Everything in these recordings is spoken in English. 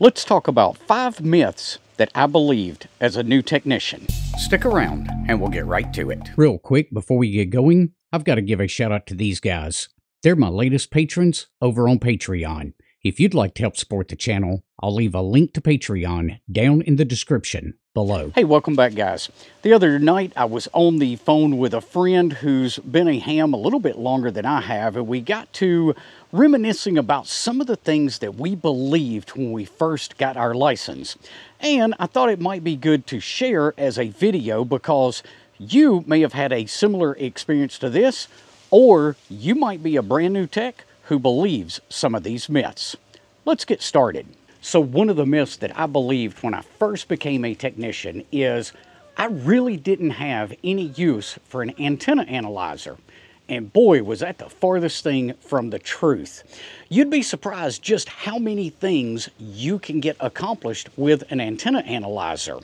Let's talk about 5 myths that I believed as a new technician. Stick around and we'll get right to it. Real quick, before we get going, I've got to give a shout out to these guys. They're my latest patrons over on Patreon. If you'd like to help support the channel, I'll leave a link to Patreon down in the description below. Hey, welcome back, guys. The other night, I was on the phone with a friend who's been a ham a little bit longer than I have, and we got to reminiscing about some of the things that we believed when we first got our license. And I thought it might be good to share as a video because you may have had a similar experience to this, or you might be a brand new tech who believes some of these myths. Let's get started. So one of the myths that I believed when I first became a technician is I really didn't have any use for an antenna analyzer. And boy, was that the farthest thing from the truth. You'd be surprised just how many things you can get accomplished with an antenna analyzer.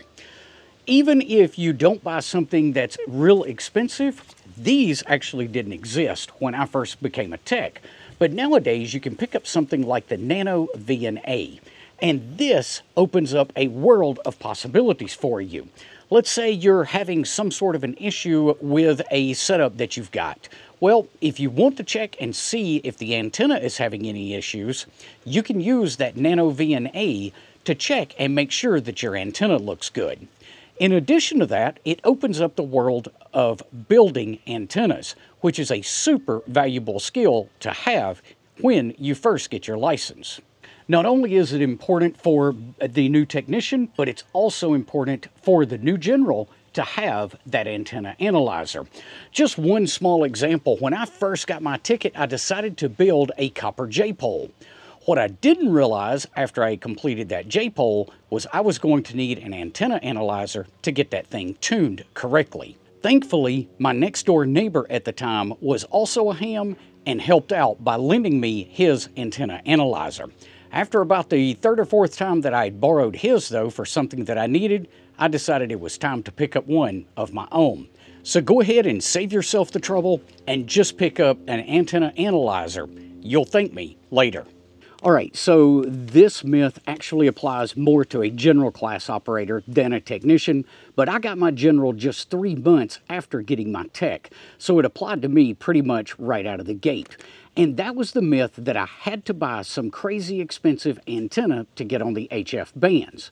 Even if you don't buy something that's real expensive, these actually didn't exist when I first became a tech. But nowadays, you can pick up something like the Nano VNA, and this opens up a world of possibilities for you. Let's say you're having some sort of an issue with a setup that you've got. Well, if you want to check and see if the antenna is having any issues, you can use that Nano VNA to check and make sure that your antenna looks good. In addition to that, it opens up the world of building antennas, which is a super valuable skill to have when you first get your license. Not only is it important for the new technician, but it's also important for the new general to have that antenna analyzer. Just one small example, when I first got my ticket, I decided to build a copper J-pole. What I didn't realize after I completed that J-pole was I was going to need an antenna analyzer to get that thing tuned correctly. Thankfully, my next door neighbor at the time was also a ham and helped out by lending me his antenna analyzer. After about the third or fourth time that I had borrowed his, though, for something that I needed, I decided it was time to pick up one of my own. So go ahead and save yourself the trouble and just pick up an antenna analyzer. You'll thank me later. All right, so this myth actually applies more to a general class operator than a technician, but I got my general just 3 months after getting my tech, so it applied to me pretty much right out of the gate. And that was the myth that I had to buy some crazy expensive antenna to get on the HF bands.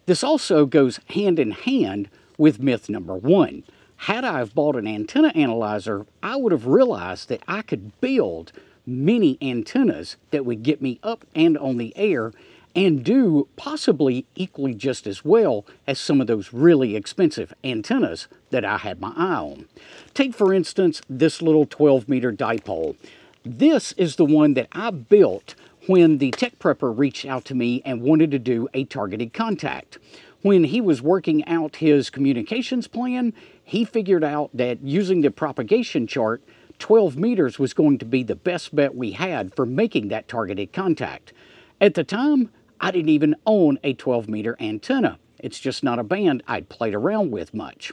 This also goes hand in hand with myth number 1. Had I have bought an antenna analyzer, I would have realized that I could build many antennas that would get me up and on the air and do possibly equally just as well as some of those really expensive antennas that I had my eye on. Take, for instance, this little 12-meter dipole. This is the one that I built when the tech prepper reached out to me and wanted to do a targeted contact. When he was working out his communications plan, he figured out that using the propagation chart, 12 meters was going to be the best bet we had for making that targeted contact. At the time, I didn't even own a 12-meter antenna. It's just not a band I'd played around with much.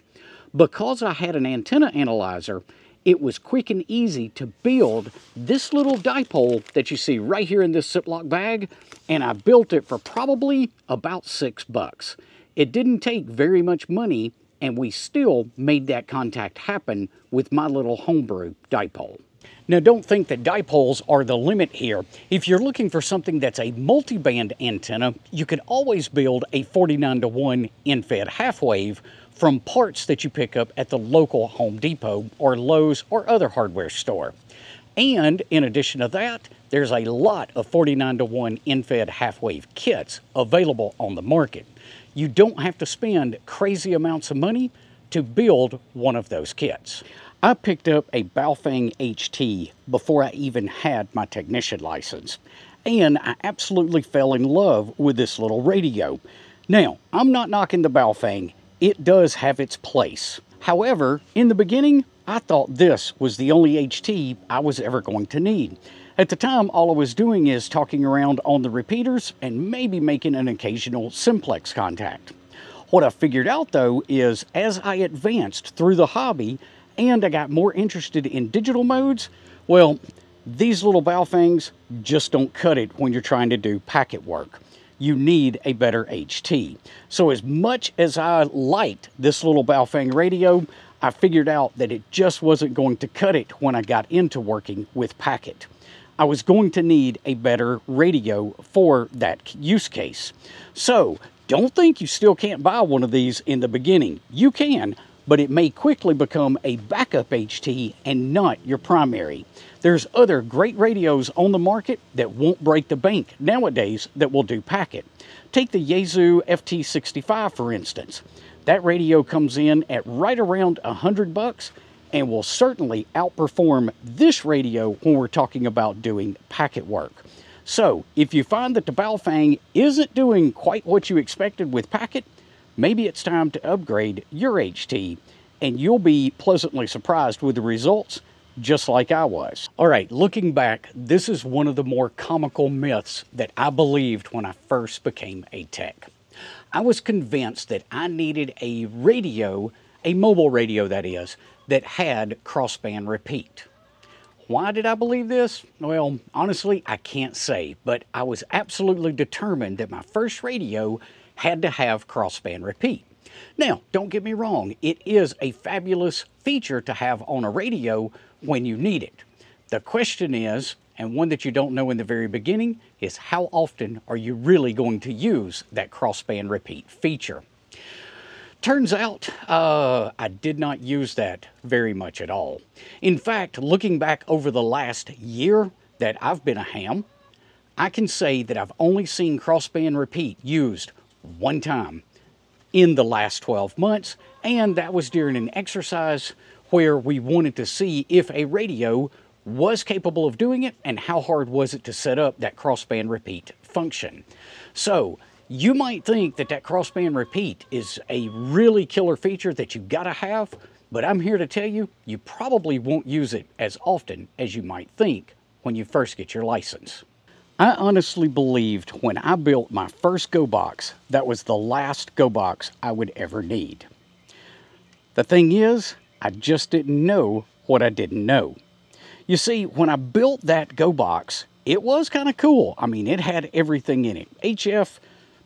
Because I had an antenna analyzer, it was quick and easy to build this little dipole that you see right here in this Ziploc bag, and I built it for probably about $6. It didn't take very much money, and we still made that contact happen with my little homebrew dipole. Now, don't think that dipoles are the limit here. If you're looking for something that's a multi-band antenna, you could always build a 49-to-1 end-fed half-wave from parts that you pick up at the local Home Depot or Lowe's or other hardware store. And in addition to that, there's a lot of 49-to-1 end-fed half-wave kits available on the market. You don't have to spend crazy amounts of money to build one of those kits. I picked up a Baofeng HT before I even had my technician license, and I absolutely fell in love with this little radio. Now, I'm not knocking the Baofeng. It does have its place. However, in the beginning, I thought this was the only HT I was ever going to need. At the time, all I was doing is talking around on the repeaters and maybe making an occasional simplex contact. What I figured out, though, is as I advanced through the hobby and I got more interested in digital modes, well, these little Baofengs just don't cut it when you're trying to do packet work. you need a better HT. So as much as I liked this little Baofeng radio, I figured out that it just wasn't going to cut it when I got into working with Packet. I was going to need a better radio for that use case. So don't think you still can't buy one of these in the beginning. You can, but it may quickly become a backup HT and not your primary. There's other great radios on the market that won't break the bank nowadays that will do Packet. Take the Yaesu FT65 for instance. That radio comes in at right around $100 and will certainly outperform this radio when we're talking about doing Packet work. So if you find that the Baofeng isn't doing quite what you expected with Packet, maybe it's time to upgrade your HT, and you'll be pleasantly surprised with the results, just like I was. All right, looking back, this is one of the more comical myths that I believed when I first became a tech. I was convinced that I needed a radio, a mobile radio that is, that had Crossband Repeat. Why did I believe this? Well, honestly, I can't say, but I was absolutely determined that my first radio had to have Crossband Repeat. Now, don't get me wrong, it is a fabulous feature to have on a radio when you need it. The question is, and one that you don't know in the very beginning, is how often are you really going to use that Crossband Repeat feature? Turns out, I did not use that very much at all. In fact, looking back over the last year that I've been a ham, I can say that I've only seen Crossband Repeat used one time in the last 12 months, and that was during an exercise where we wanted to see if a radio was capable of doing it and how hard was it to set up that Crossband Repeat function. So, you might think that that Crossband Repeat is a really killer feature that you gotta have, but I'm here to tell you, you probably won't use it as often as you might think when you first get your license. I honestly believed when I built my first Gobox, that was the last Gobox I would ever need. The thing is, I just didn't know what I didn't know. You see, when I built that Gobox, it was kind of cool. I mean, it had everything in it. HF,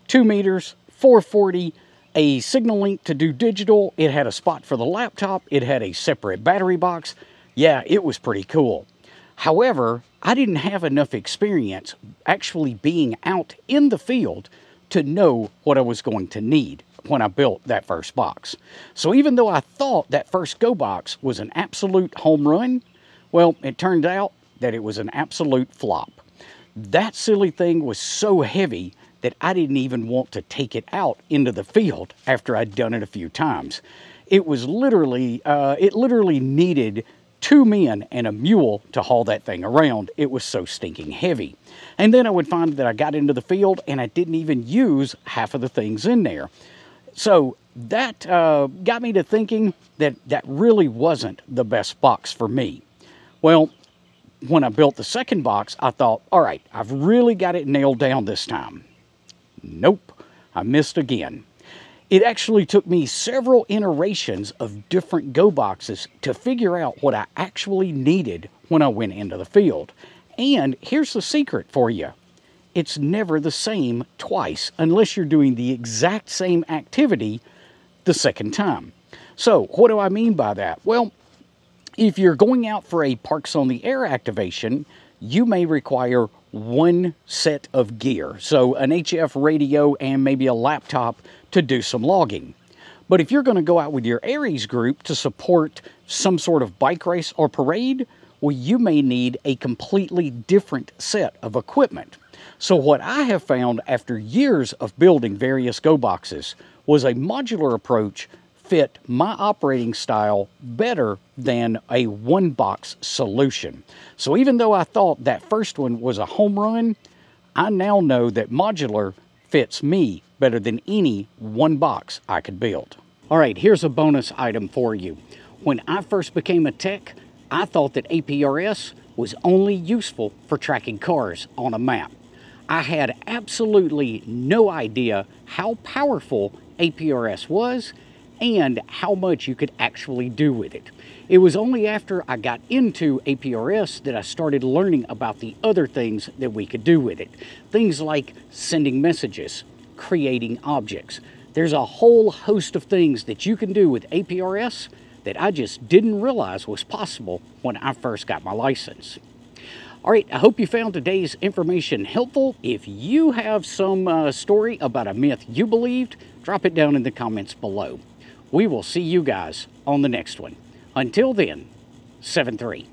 2 meters, 440, a signal link to do digital. It had a spot for the laptop. It had a separate battery box. Yeah, it was pretty cool. However, I didn't have enough experience actually being out in the field to know what I was going to need when I built that first box. So even though I thought that first Gobox was an absolute home run, well, it turned out that it was an absolute flop. That silly thing was so heavy that I didn't even want to take it out into the field after I'd done it a few times. It was literally, it literally needed 2 men and a mule to haul that thing around. It was so stinking heavy. And then I would find that I got into the field and I didn't even use half of the things in there. So that got me to thinking that that really wasn't the best box for me. Well, when I built the second box, I thought, all right, I've really got it nailed down this time. Nope, I missed again. It actually took me several iterations of different Goboxes to figure out what I actually needed when I went into the field. And here's the secret for you. It's never the same twice unless you're doing the exact same activity the second time. So what do I mean by that? Well, if you're going out for a Parks on the Air activation, you may require one set of gear. So an HF radio and maybe a laptop to do some logging. But if you're going to go out with your Aries group to support some sort of bike race or parade, well, you may need a completely different set of equipment. So what I have found after years of building various Goboxes was a modular approach fit my operating style better than a one-box solution. So even though I thought that first one was a home run, I now know that modular fits me better than any one box I could build. All right, here's a bonus item for you. When I first became a tech, I thought that APRS was only useful for tracking cars on a map. I had absolutely no idea how powerful APRS was and how much you could actually do with it. It was only after I got into APRS that I started learning about the other things that we could do with it. Things like sending messages, creating objects. There's a whole host of things that you can do with APRS that I just didn't realize was possible when I first got my license. All right, I hope you found today's information helpful. If you have some story about a myth you believed, drop it down in the comments below. We will see you guys on the next one. Until then, 7-3.